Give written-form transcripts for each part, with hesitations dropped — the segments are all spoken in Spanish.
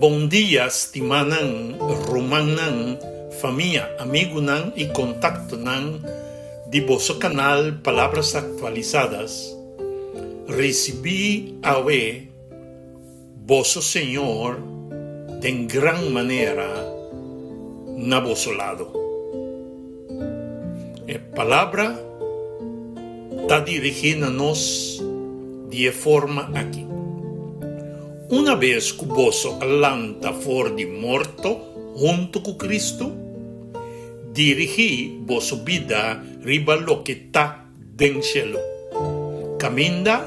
Bom dia, estimanan, rumanan, família, amigo nan e contacto nan de vosso canal Palavras Actualizadas. Recebi hoje vosso Senhor de gran maneira na vosso lado. A palavra está dirigida a nós de forma aqui. Uma vez que vosso alanta for de morto junto com Cristo, dirigi vossa vida riba lo que está den cielo. Caminda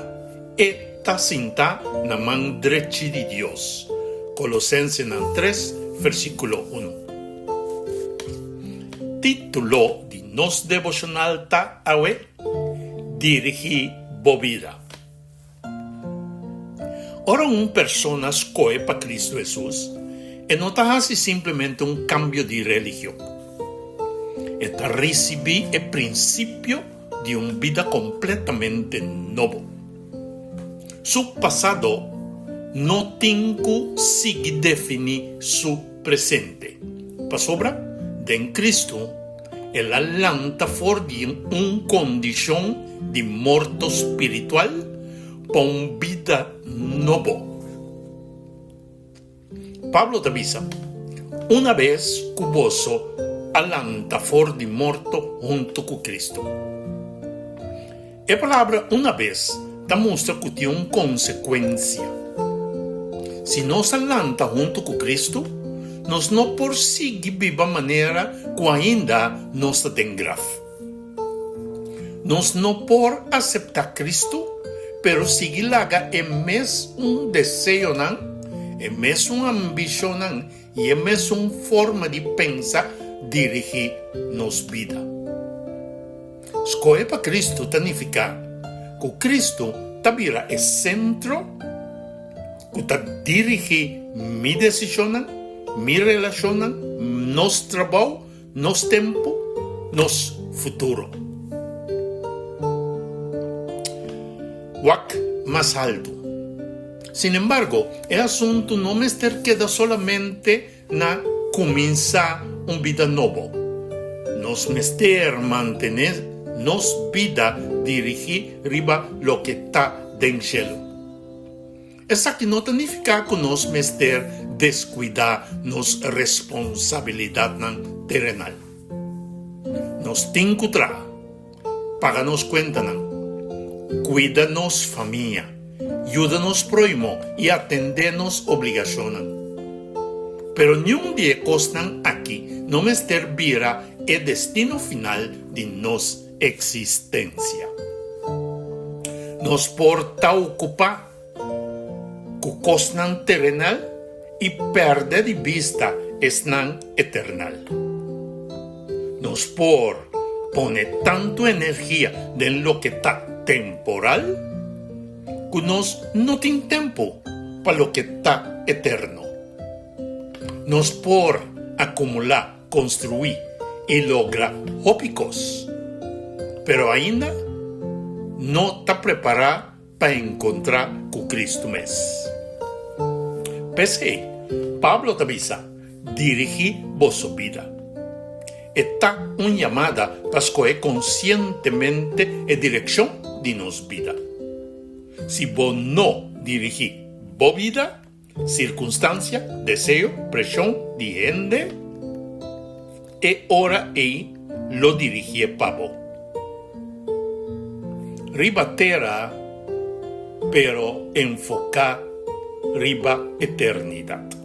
e ta sinta na mão direita de Deus. Colossenses 3, versículo 1. Título de nos devocional ta awe, dirigi vo vida. Ora, personas coe para Cristo Jesús e não está simplesmente cambio de religião. Está receber o princípio de vida completamente novo. Su passado não tem que se definir su presente. Para sobra, em Cristo, ela lanta for de condição de morto espiritual para vida novo. Pablo te avisa, uma vez que vosso alanta for de morto junto com Cristo. A palavra uma vez mostra que tem uma consequência. Se nós alanta junto com Cristo, nós não prosseguimos de maneira que ainda nós tem grave. Nós não por aceitar Cristo, pero seguir laga é mesmo desejo não, é mesmo ambição não, e é mesmo forma de pensar dirigir nos vida. Escolher para Cristo significa que Cristo vira o centro, que dirige minha decisão, minha relação, nosso trabalho, nosso tempo, nosso futuro. Más alto. Sin embargo, el asunto no me queda solamente na comenzar vida novo. Nos mester mantener nos vida dirigir riba lo que está den cielo. Esa que no significa que nos mester descuidar nos responsabilidad terrenal. Nos tincutra, paganos cuenta cuida-nos família, ajuda-nos próximo e atende-nos obrigações. Pero nenhum dia costan aqui não vira o destino final de nossa existência. Nos porta ocupar com costan terrenal e perde de vista esnan eternal. Nos por pone tanto energia en lo que está temporal, que nós não tem tempo para o que está eterno. Nos por acumular, construir e lograr óbicos, pero ainda não está preparado para encontrar com Cristo mesmo. Pese, Pablo te avisa, dirigir vossa vida. Está uma chamada para escolher conscientemente a direção de nossa vida. Se vos não dirigir vossa vida, circunstância, desejo, pressão de gente, é hora de lo dirigir para vos. Riba terra, pero enfocar riba eternidade.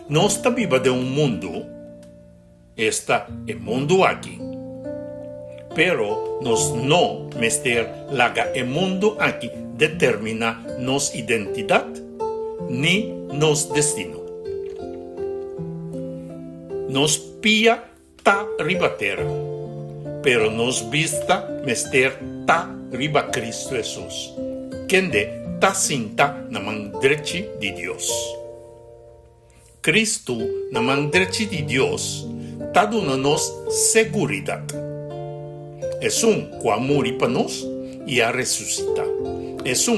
Nós está viva de mundo, está el mundo aqui. Pero nos no mester laga el mundo aquí determina nos identidad ni nos destino. Nos pia ta ribatera, pero nos vista mester ta riba Cristo Jesús, quende ta sinta na man derecha de Dios. Cristo na man derecha de Dios ta dando-nos seguridade. Es que amor para nós e a ressuscitar. Es que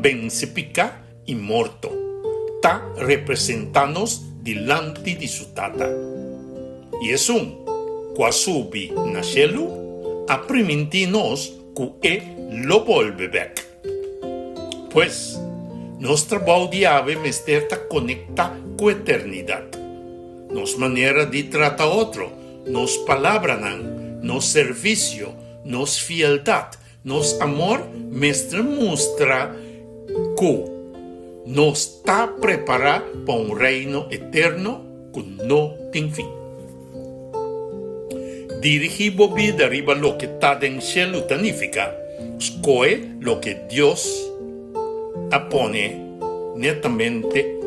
vence picar e morto. está representándonos delante de su tata. Y es quasubi na cielo, a permitirnos que lo vuelve back. Pues, nuestra baudiave me está conecta con la eternidad. Nos manera de tratar a otro, nos palabran, nos servicio, nos fieldad, nos amor, me muestra que nos está preparado para un reino eterno que no tiene fin. Dirigir vida arriba lo que está en el cielo significa escoger lo que Dios apone netamente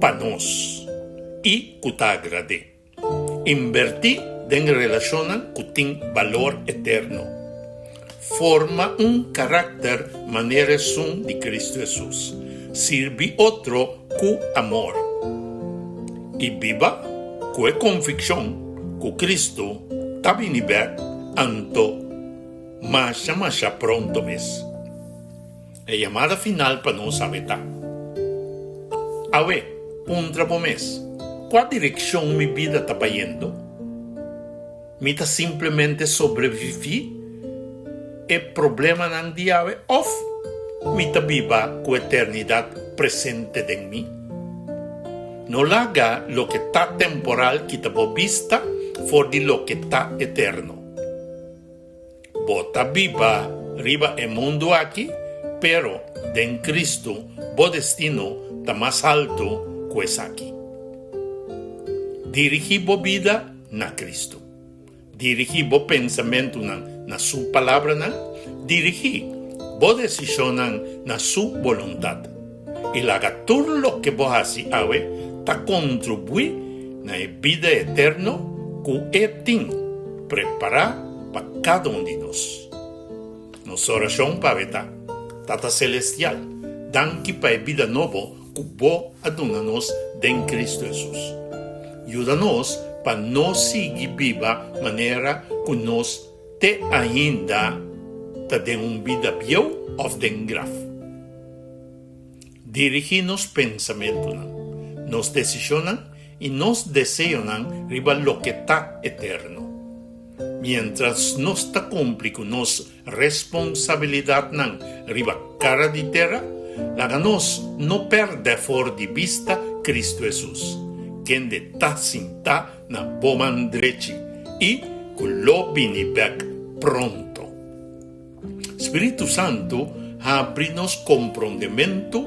para nos y que te agrade. Invertir en relaciones que tienen valor eterno. Forma un carácter manera son de Cristo Jesús. Sirve otro con amor. Y viva con convicción que Cristo está venido anto más pronto mes. La llamada final para nos saber. A ver, un trapo mes. ¿Cuál dirección mi vida está yendo? ¿Me está simplemente sobrevivir? ¿El problema no es diave? ¿O me está viva con eternidad presente en mí? No haga lo que está temporal que te vista for de lo que está eterno. Bota viva arriba el mundo aquí, pero en Cristo, bo destino está más alto que es aquí. Dirigir bo vida na Cristo. Dirigir bo pensamiento na su palabra na. Dirigir bo decisión na su voluntad. Y haga todo lo que vos haces, está contribuir na vida eterna que Él prepara para cada uno de nosotros. Nuestra oración para Tata Celestial, danke para la vida nueva que vos adonanos en Cristo Jesús. Ayúdanos para no seguir viva manera que nos te ainda de una vida bien o de graf. Dirigirnos pensamientos, nos decisiones y nos desean riba lo que está eterno. Mientras no está cumplido nos responsabilidad riba cara de tierra, nos no perde for de vista Cristo Jesús, quien de ta sinta na boman derecha y que lo viene back pronto. Espíritu Santo abre-nos comprendimiento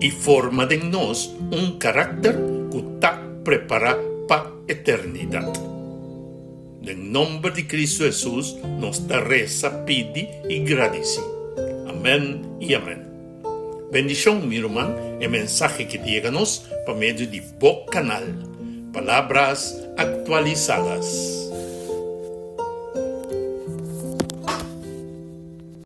y forma de nos un carácter que está preparado para la eternidad. En nombre de Cristo Jesús, nos da reza, pide y agradece. Amén y amén. Bendición, mi hermano, el mensaje que llega-nos por medio de Bo Canal. Palabras actualizadas.